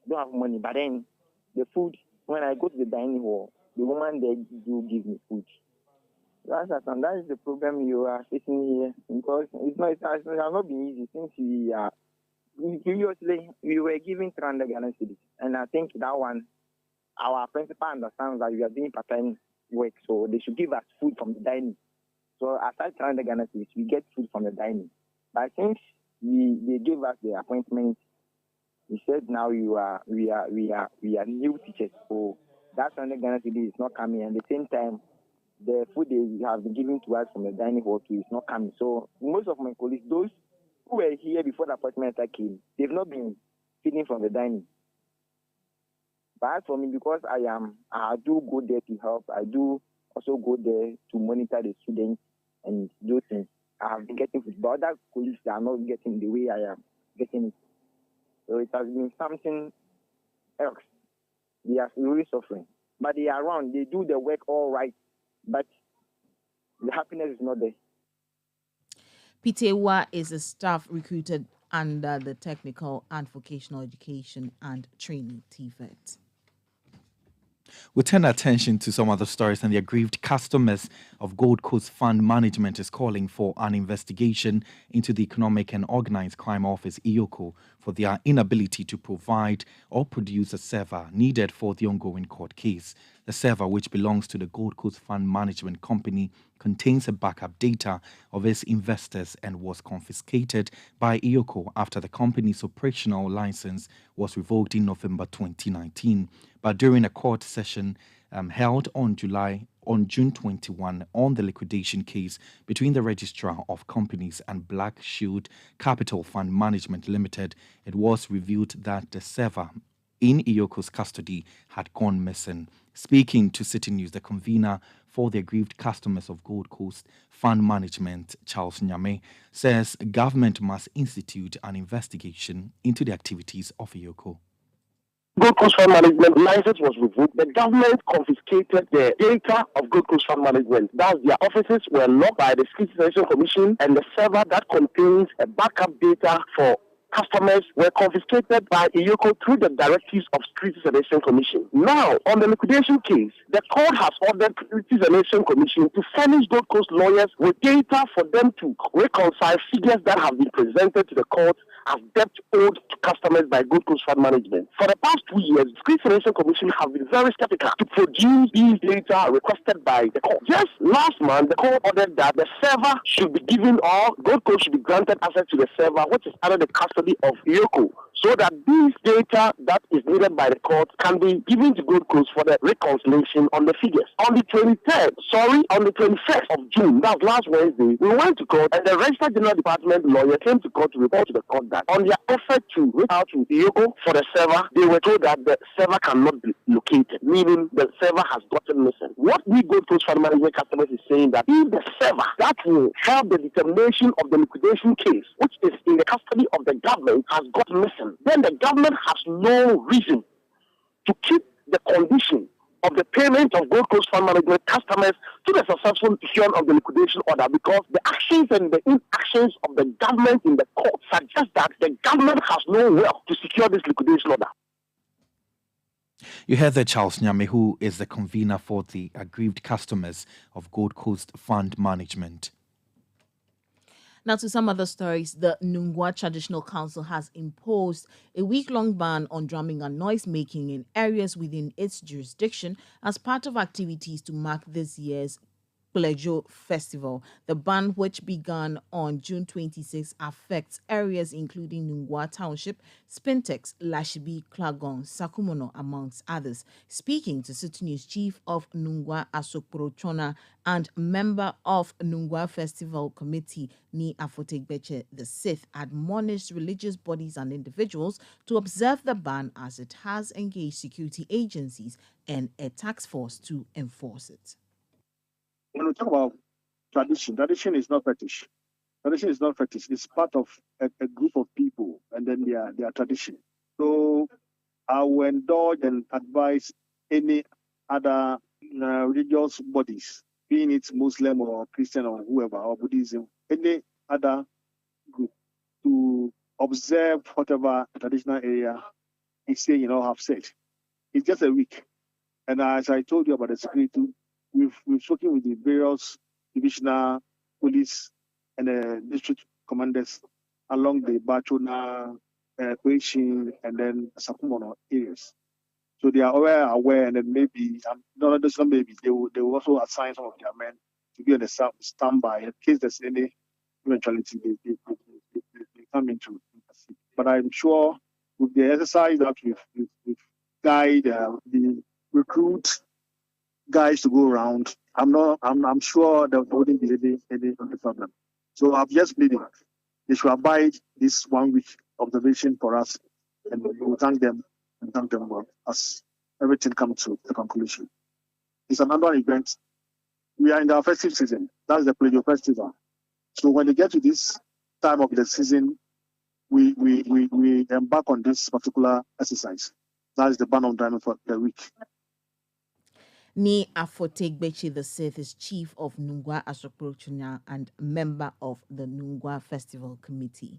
but then the food, when I go to the dining hall, the woman there do give me food. That is the problem you are facing here, because it has not been easy since previously we were giving 300 Ghana cedis, and I think that one, our principal understands that we are doing part-time work, so they should give us food from the dining. So aside 300 Ghana cedis, we get food from the dining. But since they gave us the appointment, he said now we are new teachers, so that 300 Ghana cedis is not coming, and at the same time, the food they have been given to us from the dining hall too is not coming. So most of my colleagues, those who were here before the appointment came, they've not been feeding from the dining. But as for me, because I do go there to help, I do also go there to monitor the students and those things. I have been getting food, but other colleagues are not getting the way I am getting it. So it has been something else. They are really suffering. But they are around, they do the work all right. But the happiness is not there. Pitewa is a staff recruited under the Technical and Vocational Education and Training TVET. We turn attention to some other stories, and the aggrieved customers of Gold Coast Fund Management is calling for an investigation into the Economic and Organised Crime Office, EOCO, for their inability to provide or produce a server needed for the ongoing court case. The server, which belongs to the Gold Coast Fund Management Company, contains a backup data of its investors and was confiscated by EOCO after the company's operational license was revoked in November 2019. But during a court session held on June 21 on the liquidation case between the Registrar of Companies and Black Shield Capital Fund Management Limited, it was revealed that the server in EOCO's custody had gone missing. Speaking to Citi News, the convener for the aggrieved customers of Gold Coast Fund Management, Charles Nyame, says government must institute an investigation into the activities of EOCO. Gold Coast Fund Management license was revoked. The government confiscated the data of Gold Coast Fund Management. Thus, their offices were locked by the Security Selection Commission, and the server that contains a backup data for customers were confiscated by EOCO through the directives of Security Selection Commission. Now, on the liquidation case, the court has ordered Security Selection Commission to furnish Gold Coast lawyers with data for them to reconcile figures that have been presented to the court as debt owed to customers by Gold Coast Fund Management. For the past 2 years, the Security Selection Commission have been very skeptical to produce these data requested by the court. Just last month, the court ordered that the server should be given, or Gold Coast should be granted access to the server, which is under the custody of EOCO, so that these data that is needed by the court can be given to Gold Coast for the reconciliation on the figures. On the 21st of June, that was last Wednesday, we went to court and the Registered General Department lawyer came to court to report to the court that on their effort to reach out to Yoko for the server, they were told that the server cannot be located, meaning the server has gotten missing. What we Gold Coast Fund Management customers is saying that if the server that will help the determination of the liquidation case, which is in the custody of the government, has got missing, then the government has no reason to keep the condition of the payment of Gold Coast Fund Management customers to the successful issuance of the liquidation order, because the actions and the inactions of the government in the court suggest that the government has no will to secure this liquidation order. You heard that Charles Nyame, who is the convener for the aggrieved customers of Gold Coast Fund Management. Now to some other stories. The Nungwa Traditional Council has imposed a week-long ban on drumming and noise-making in areas within its jurisdiction as part of activities to mark this year's Plejo Festival. The ban, which began on June 26, affects areas including Nungwa Township, Spintex, Lashibi, Klagon, Sakumono, amongst others. Speaking to Citi News, Chief of Nungwa Asokporochona and member of Nungwa Festival Committee, Ni Afotegbeche the Sixth, admonished religious bodies and individuals to observe the ban as it has engaged security agencies and a task force to enforce it. When we talk about tradition is not fetish. Tradition is not fetish. It's part of a group of people and then their tradition. So I will indulge and advise any other religious bodies, being it Muslim or Christian or whoever, or Buddhism, any other group, to observe whatever traditional area is saying, have said. It's just a week. And as I told you about the security, we've spoken with the various divisional police and the district commanders along the Bachona, Kweshin, and then Sakumono areas. So they are aware, and then maybe, not maybe, they will also assign some of their men to be on the standby in case there's any eventuality they come into. But I'm sure with the exercise that we've guide the recruit guys to go around, I'm sure there wouldn't be any problem. So I've just pleaded they should abide this 1 week observation for us, and we will thank them well as everything comes to the conclusion. It's an annual event. We are in our festive season. That's the Plejo Festival. So when they get to this time of the season, we embark on this particular exercise. That is the ban on driving for the week. Ni Afotegbeche the Sixth is Chief of Nungwa Asokporochona and member of the Nungwa Festival Committee.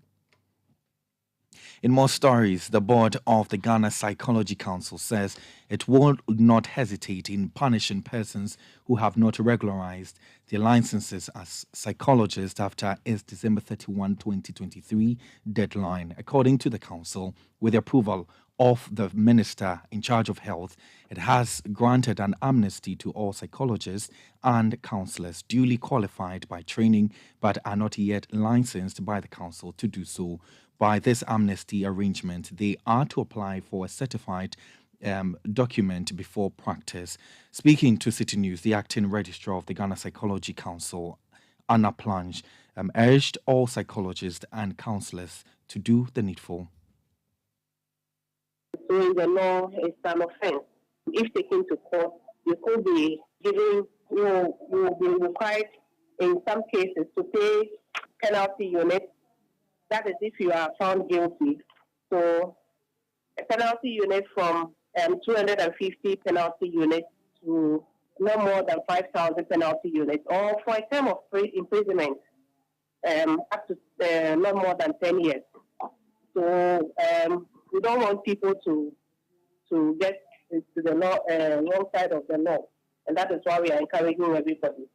In more stories, the board of the Ghana Psychology Council says it will not hesitate in punishing persons who have not regularized their licenses as psychologists after its December 31, 2023 deadline. According to the council, with the approval of the Minister in charge of health, it has granted an amnesty to all psychologists and counsellors duly qualified by training but are not yet licensed by the council to do so. By this amnesty arrangement, they are to apply for a certified document before practice. Speaking to Citi News, the acting registrar of the Ghana Psychology Council, Anna Plange, urged all psychologists and counsellors to do the needful. So in the law, it's an offense. If taken to court, you could be given, you will be required in some cases to pay penalty unit. That is if you are found guilty. So a penalty unit from 250 penalty units to no more than 5,000 penalty units, or for a term of imprisonment up to not more than 10 years. So we don't want people to get into the law, wrong side of the law, and that is why we are encouraging everybody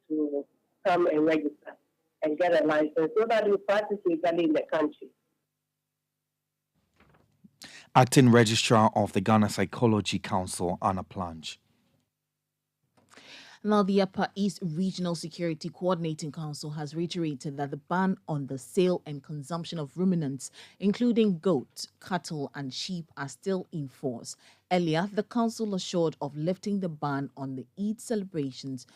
to come and register and get a license so that we practice legally in the country. Acting Registrar of the Ghana Psychology Council, Anna Plange. Now, the Upper East Regional Security Coordinating Council has reiterated that the ban on the sale and consumption of ruminants, including goats, cattle, and sheep, are still in force. Earlier, the council assured of lifting the ban on the Eid celebrations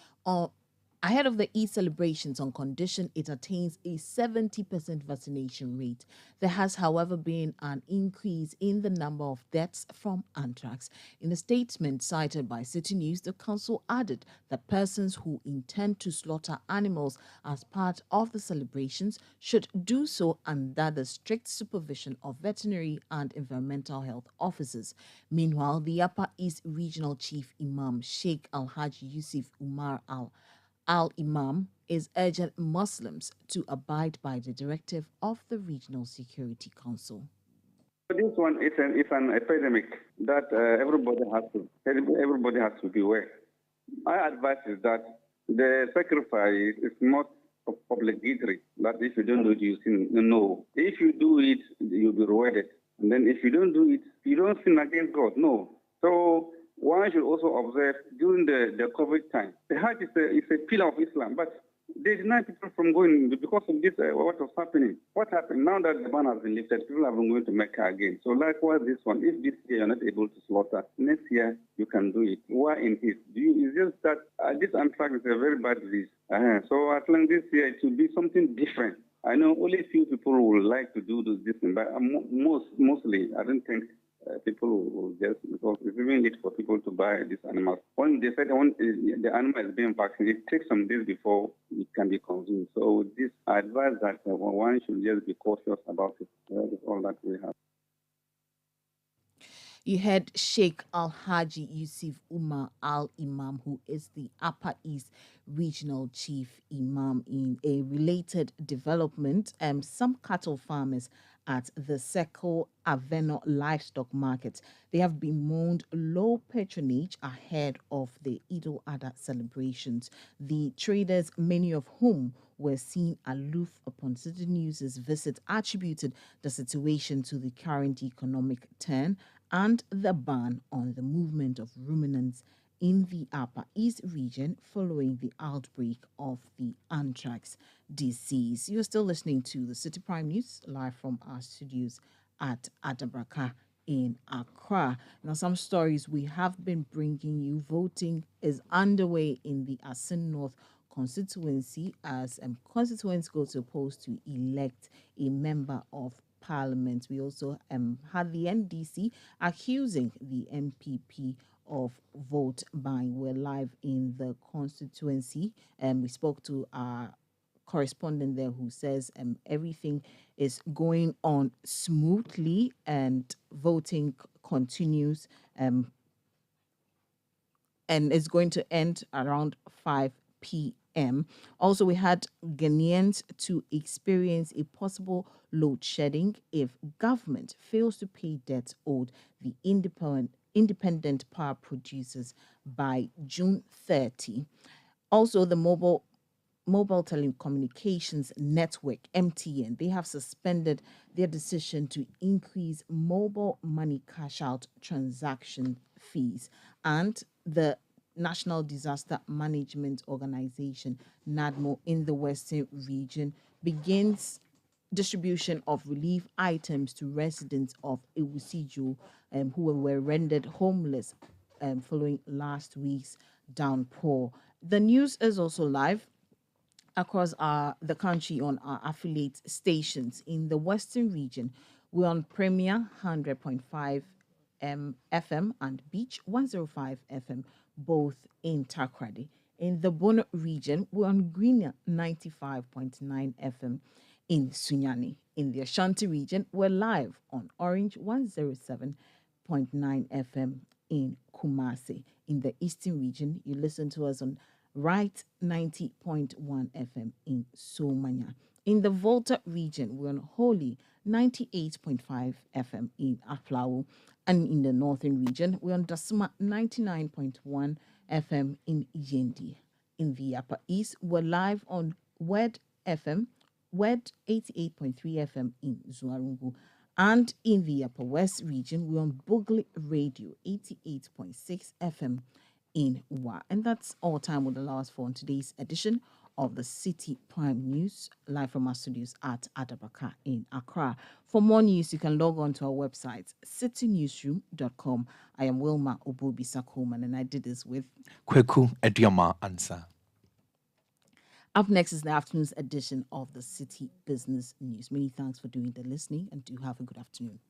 ahead of the Eid celebrations on condition it attains a 70% vaccination rate. There has, however, been an increase in the number of deaths from anthrax. In a statement cited by Citi News, the council added that persons who intend to slaughter animals as part of the celebrations should do so under the strict supervision of veterinary and environmental health officers. Meanwhile, the Upper East Regional Chief Imam Sheikh Al-Hajj Yusuf Umar Al-Imam is urging Muslims to abide by the directive of the Regional Security Council. This one is an epidemic that everybody has to beware. My advice is that the sacrifice is not obligatory. That if you don't do it, you sin. No. If you do it, you'll be rewarded. And then if you don't do it, you don't sin against God. No. So one should also observe during the COVID time. The Hajj is a pillar of Islam, but they deny people from going because of this, what was happening. What happened? Now that the ban has been lifted, people have been going to Mecca again. So likewise, this one, if this year you're not able to slaughter, next year you can do it. Why in it? It's just that this anthrax is a very bad disease. So at least this year it will be something different. I know only few people would like to do this thing, but mostly I don't think people will just, because it's even late for people to buy these animals. When they said the animal is being vaccinated, it takes some days before it can be consumed. So this, I advise that one should just be cautious about it. That is all that we have. You heard Sheikh Al-Haji Yusuf Umar Al-Imam, who is the Upper East Regional Chief Imam. In a related development, some cattle farmers at the Seko Aveno livestock market, they have bemoaned low patronage ahead of the Eid al-Adha celebrations. The traders, many of whom were seen aloof upon Citi News' visit, attributed the situation to the current economic turn and the ban on the movement of ruminants in the Upper East region following the outbreak of the anthrax disease. You're still listening to the Citi Prime News live from our studios at Adabraka in Accra. Now, some stories we have been bringing you. Voting is underway in the Asin North constituency as constituents go to polls to elect a member of Parliament. We also had the NDC accusing the MPP of vote buying. We're live in the constituency, and we spoke to our correspondent there who says everything is going on smoothly and voting continues and it's going to end around 5 p.m. Also, we had Ghanaians to experience a possible load shedding if government fails to pay debts owed the independent power producers by June 30. Also, the mobile telecommunications network, MTN, they have suspended their decision to increase mobile money cash out transaction fees. And the National Disaster Management Organization, NADMO, in the Western region begins distribution of relief items to residents of Ewusijo who were rendered homeless following last week's downpour. The news is also live across the country on our affiliate stations. In the Western region, we're on Premier 100.5 FM and Beach 105 FM, both in Takrady. In the Bono region, we're on Green 95.9 FM in Sunyani. In the Ashanti region, we're live on Orange 107.9 FM in Kumasi. In the Eastern region, you listen to us on Right 90.1 FM in Somanya. In the Volta region, we're on Holy 98.5 FM in Aflao. And in the Northern region, we're on Dasma 99.1 FM in Yendi. In the Upper East, we're live on WED FM, WED 88.3 FM in Zuarungu. And in the Upper West region, we're on Bugli Radio 88.6 FM in Wa. And that's all time with the last for on today's edition of the Citi Prime News, live from our studios at Adabaka in Accra. For more news, you can log on to our website, citynewsroom.com. I am Wilma Obobi Sakoman, and I did this with Kweku Ediama Answer. Up next is the afternoon's edition of the Citi Business News. Many thanks for doing the listening, and do have a good afternoon.